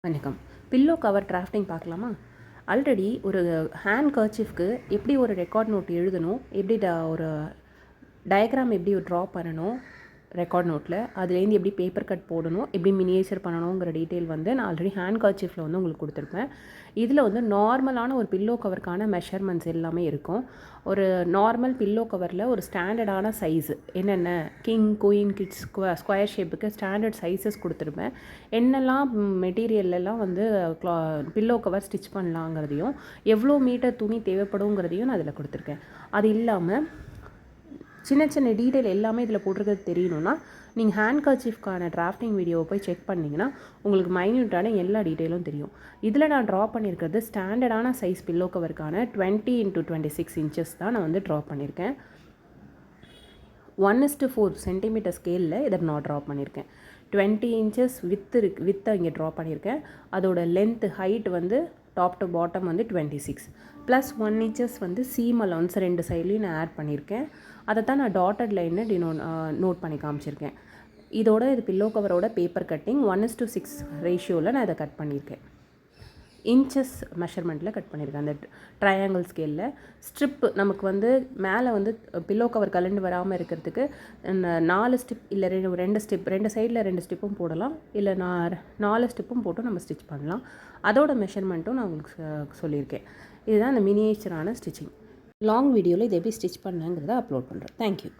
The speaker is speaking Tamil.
வணக்கம். பில்லோ கவர் டிராஃப்டிங் பார்க்கலாமா? ஆல்ரெடி ஒரு ஹேண்ட் கர்ச்சீஃப்க்கு எப்படி ஒரு ரெக்கார்ட் நோட் எழுதணும், எப்படி ஒரு டயக்ராம் எப்படி ட்ரா பண்ணணும் ரெக்கார்ட் நோட்டில், அதுலேருந்து எப்படி பேப்பர் கட் போடணும், எப்படி மினியேச்சர் பண்ணணுங்கிற டீட்டெயில் வந்து நான் ஆல்ரெடி ஹேண்ட் கர்ச்சீஃபில் வந்து உங்களுக்கு கொடுத்துருப்பேன். இதில் வந்து நார்மலான ஒரு பில்லோ கவருக்கான மெஷர்மெண்ட்ஸ் எல்லாமே இருக்கும். ஒரு நார்மல் பில்லோ கவரில் ஒரு ஸ்டாண்டர்டான சைஸு என்னென்ன கிங் குயின் கிட்ஸ் ஸ்கொயர் ஷேப்புக்கு ஸ்டாண்டர்ட் சைஸஸ் கொடுத்துருப்பேன். என்னெல்லாம் மெட்டீரியல்லாம் வந்து பில்லோ கவர் ஸ்டிச் பண்ணலாங்கிறதையும், எவ்வளோ மீட்டர் துணி தேவைப்படுங்கிறதையும் நான் அதில் கொடுத்துருக்கேன். அது இல்லாமல் சின்ன சின்ன டீட்டெயில் எல்லாமே இதில் போட்டிருக்கிறது தெரியணும்னா நீங்கள் ஹேண்ட் கர்ச்சீஃப்கான டிராஃப்டிங் வீடியோவை போய் செக் பண்ணிங்கன்னா உங்களுக்கு மைன்யூட்டான எல்லா டீட்டெயிலும் தெரியும். இதில் நான் ட்ரா பண்ணியிருக்கிறது ஸ்டாண்டர்டான சைஸ் பில்லோ கவருக்கான 20x26 இன்ச்சஸ் தான் நான் வந்து ட்ரா பண்ணியிருக்கேன். 1:4 சென்டிமீட்டர் ஸ்கேலில் இதை நான் ட்ரா பண்ணியிருக்கேன். 20 இன்ச்சஸ் வித்தை இங்கே ட்ரா பண்ணியிருக்கேன். அதோட லென்த்து ஹைட் வந்து டாப் டு பாட்டம் வந்து 26 ப்ளஸ் 1 இன்ச்சஸ் வந்து சீம் அலவுன்ஸ் ரெண்டு சைட்லேயும் நான் ஆட் பண்ணியிருக்கேன். அதை தான் நான் டாட்டட் லைனில் நோட் பண்ணி காமிச்சிருக்கேன். இது பில்லோ கவரோட பேப்பர் கட்டிங் 1:6 ரேஷியோவில் நான் இதை கட் பண்ணியிருக்கேன். இன்ச்சஸ் மெஷர்மெண்ட்டில் கட் பண்ணியிருக்கேன். அந்த ட்ரையாங்கிள் ஸ்கேலில் ஸ்ட்ரிப்பு நமக்கு வந்து மேலே வந்து பில்லோ கவர் கலண்டு வராமல் இருக்கிறதுக்கு 4 ஸ்டிப் இல்லை 2 ஸ்டிப், 2 சைடில் 2 ஸ்டிப்பும் போடலாம், இல்லை 4 ஸ்டிப்பும் போட்டு நம்ம ஸ்டிச் பண்ணலாம். அதோட மெஷர்மெண்ட்டும் நான் உங்களுக்கு சொல்லியிருக்கேன். இதுதான் அந்த மினியேச்சரான ஸ்டிச்சிங். லாங் வீடியோவில் இதை எப்படி ஸ்டிச் பண்ணேங்கிறத அப்லோட் பண்ணுறேன். தேங்க்யூ.